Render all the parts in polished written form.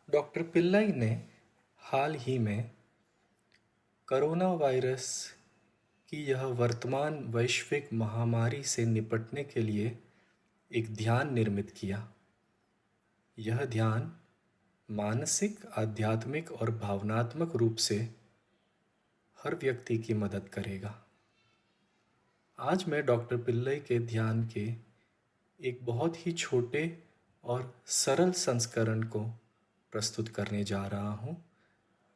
Doctor Pillai ने हाल ही में corona virus की यह वर्तमान वैश्विक महामारी से निपटने के लिए एक ध्यान निर्मित किया। यह ध्यान मानसिक, आध्यात्मिक और भावनात्मक रूप से हर व्यक्ति की मदद करेगा। आज मैं डॉक्टर पिल्लई के ध्यान के एक बहुत ही छोटे और सरल संस्करण को प्रस्तुत करने जा रहा हूँ,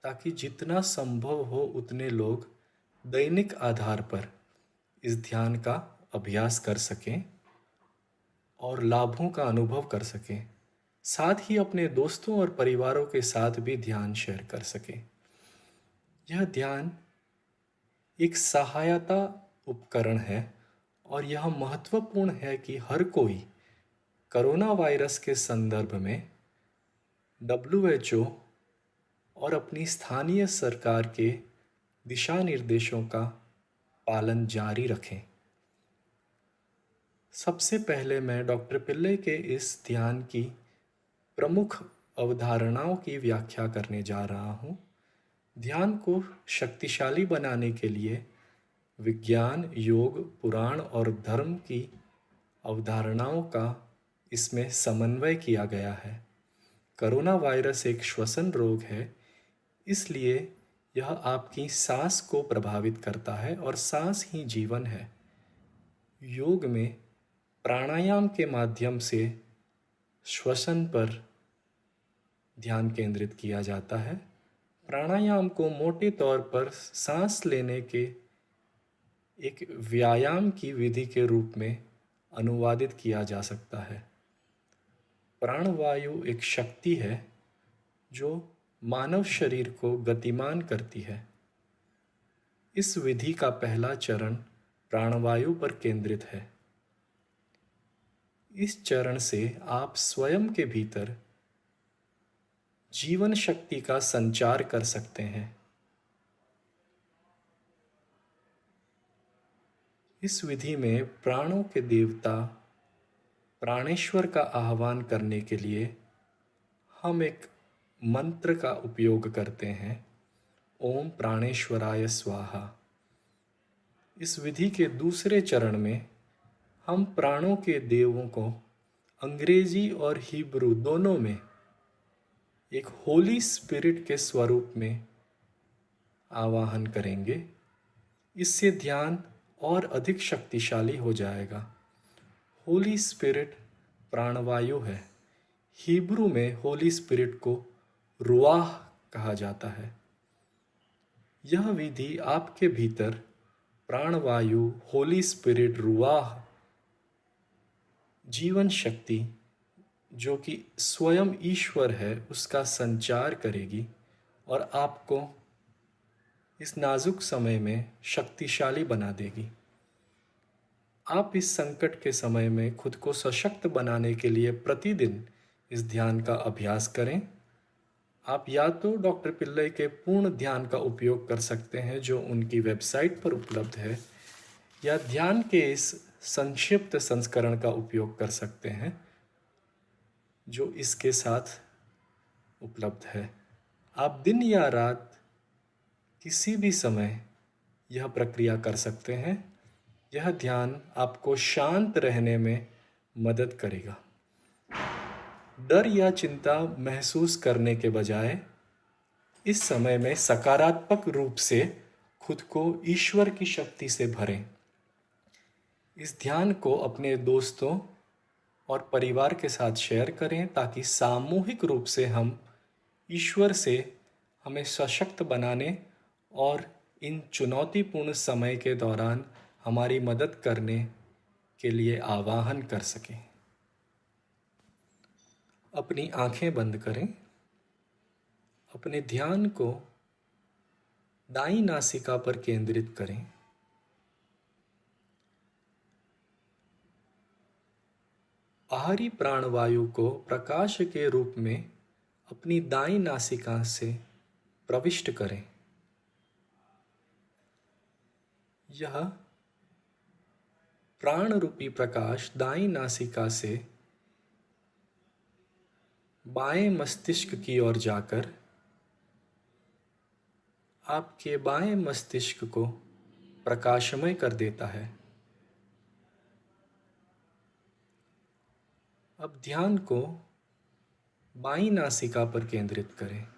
ताकि जितना संभव हो उतने लोग दैनिक आधार पर इस ध्यान का अभ्यास कर सकें और लाभों का अनुभव कर सकें। साथ ही अपने दोस्तों और परिवारों के साथ भी ध्यान शेयर कर सकें। यह ध्यान एक सहायता उपकरण है और यह महत्वपूर्ण है कि हर कोई कोरोना वायरस के संदर्भ में WHO और अपनी स्थानीय सरकार के दिशा निर्देशों का पालन जारी रखें। सबसे पहले मैं डॉक्टर पिल्लई के इस ध्यान की प्रमुख अवधारणाओं की व्याख्या करने जा रहा हूँ। ध्यान को शक्तिशाली बनाने के लिए विज्ञान, योग, पुराण और धर्म की अवधारणाओं का इसमें समन्वय किया गया है। कोरोना वायरस एक श्वसन रोग है, इसलिए यह आपकी सांस को प्रभावित करता है और सांस ही जीवन है। योग में प्राणायाम के माध्यम से श्वसन पर ध्यान केंद्रित किया जाता है। प्राणायाम को मोटे तौर पर सांस लेने के एक व्यायाम की विधि के रूप में अनुवादित किया जा सकता है। प्राणवायु एक शक्ति है जो मानव शरीर को गतिमान करती है। इस विधि का पहला चरण प्राणवायु पर केंद्रित है। इस चरण से आप स्वयं के भीतर जीवन शक्ति का संचार कर सकते हैं। इस विधि में प्राणों के देवता प्राणेश्वर का आह्वान करने के लिए हम एक मंत्र का उपयोग करते हैं, ओम प्राणेश्वराय स्वाहा। इस विधि के दूसरे चरण में हम प्राणों के देवों को अंग्रेजी और हिब्रू दोनों में एक होली स्पिरिट के स्वरूप में आवाहन करेंगे। इससे ध्यान और अधिक शक्तिशाली हो जाएगा। होली स्पिरिट प्राणवायु है। हिब्रू में होली स्पिरिट को रुआह कहा जाता है। यह विधि आपके भीतर प्राणवायु, होली स्पिरिट, रुआह, जीवन शक्ति जो कि स्वयं ईश्वर है उसका संचार करेगी और आपको इस नाजुक समय में शक्तिशाली बना देगी। आप इस संकट के समय में खुद को सशक्त बनाने के लिए प्रतिदिन इस ध्यान का अभ्यास करें। आप या तो डॉक्टर पिल्लई के पूर्ण ध्यान का उपयोग कर सकते हैं जो उनकी वेबसाइट पर उपलब्ध है, या ध्यान के इस संक्षिप्त संस्करण का उपयोग कर सकते हैं जो इसके साथ उपलब्ध है। आप दिन या रात किसी भी समय यह प्रक्रिया कर सकते हैं। यह ध्यान आपको शांत रहने में मदद करेगा। डर या चिंता महसूस करने के बजाय इस समय में सकारात्मक रूप से खुद को ईश्वर की शक्ति से भरें। इस ध्यान को अपने दोस्तों और परिवार के साथ शेयर करें ताकि सामूहिक रूप से हम ईश्वर से हमें सशक्त बनाने और इन चुनौतीपूर्ण समय के दौरान हमारी मदद करने के लिए आवाहन कर सकें। अपनी आंखें बंद करें। अपने ध्यान को दाईं नासिका पर केंद्रित करें। बाहरी प्राणवायु को प्रकाश के रूप में अपनी दाईं नासिका से प्रविष्ट करें। यह प्राण रूपी प्रकाश दाईं नासिका से बाएं मस्तिष्क की ओर जाकर आपके बाएं मस्तिष्क को प्रकाशमय कर देता है। अब ध्यान को बाईं नासिका पर केंद्रित करें।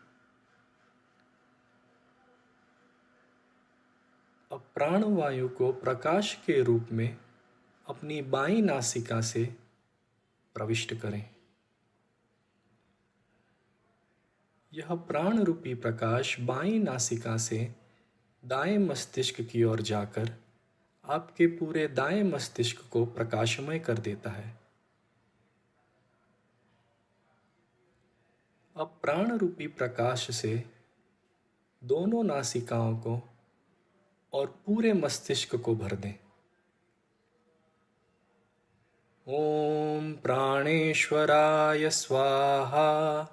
अब प्राणवायु को प्रकाश के रूप में अपनी बाईं नासिका से प्रविष्ट करें। यह प्राण रूपी प्रकाश बाईं नासिका से दाएं मस्तिष्क की ओर जाकर आपके पूरे दाएं मस्तिष्क को प्रकाशमय कर देता है। अब प्राण रूपी प्रकाश से दोनों नासिकाओं को और पूरे मस्तिष्क को भर दें। ओम प्राणेश्वराय स्वाहा।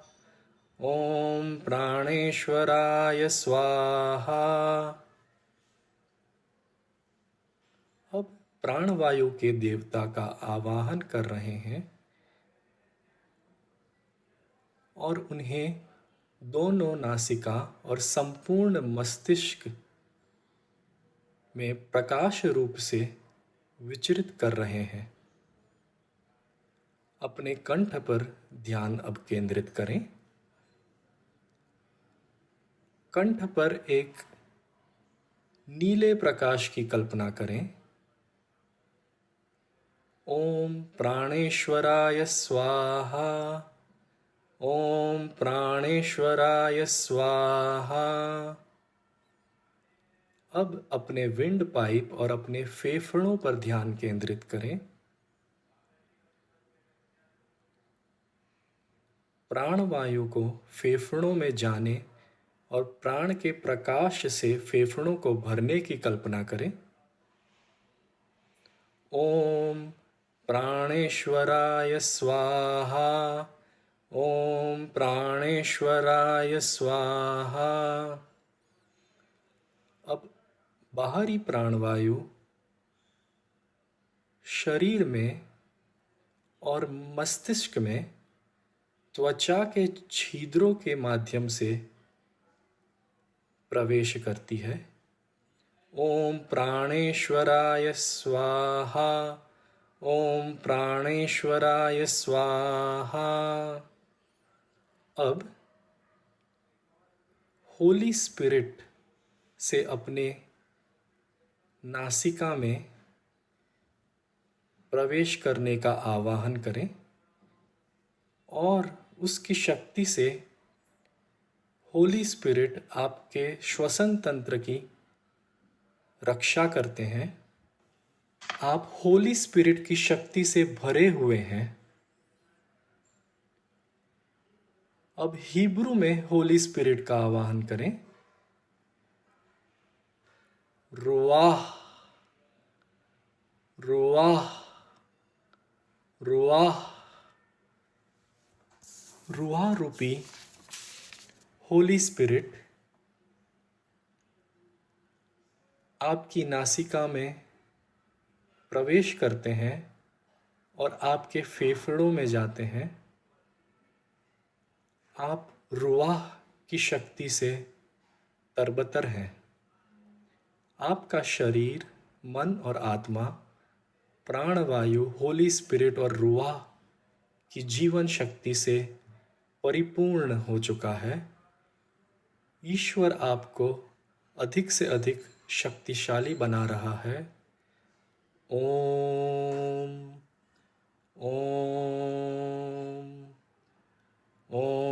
ओम प्राणेश्वराय स्वाहा। अब प्राणवायु के देवता का आवाहन कर रहे हैं और उन्हें दोनों नासिका और संपूर्ण मस्तिष्क में प्रकाश रूप से विचरित कर रहे हैं। अपने कंठ पर ध्यान अब केंद्रित करें। कंठ पर एक नीले प्रकाश की कल्पना करें। ओम प्राणेश्वराय स्वाहा। ओम प्राणेश्वराय स्वाहा। अब अपने विंड पाइप और अपने फेफड़ों पर ध्यान केंद्रित करें। प्राणवायु को फेफड़ों में जाने और प्राण के प्रकाश से फेफड़ों को भरने की कल्पना करें। ओम प्राणेश्वराय स्वाहा। ओम प्राणेश्वराय स्वाहा। अब बाहरी प्राणवायु शरीर में और मस्तिष्क में त्वचा के छिद्रों के माध्यम से प्रवेश करती है। ओम प्राणेश्वराय स्वाहा। ओम प्राणेश्वराय स्वाहा। अब होली स्पिरिट से अपने नासिका में प्रवेश करने का आवाहन करें और उसकी शक्ति से होली स्पिरिट आपके श्वसन तंत्र की रक्षा करते हैं। आप होली स्पिरिट की शक्ति से भरे हुए हैं। अब हिब्रू में होली स्पिरिट का आवाहन करें। रुआह, रुआह, रुआह। रुआह रूपी होली स्पिरिट आपकी नासिका में प्रवेश करते हैं और आपके फेफड़ों में जाते हैं। आप रुआह की शक्ति से तरबतर हैं। आपका शरीर, मन और आत्मा प्राणवायु, होली स्पिरिट और रुआह की जीवन शक्ति से परिपूर्ण हो चुका है। ईश्वर आपको अधिक से अधिक शक्तिशाली बना रहा है। ओम ओम ओम।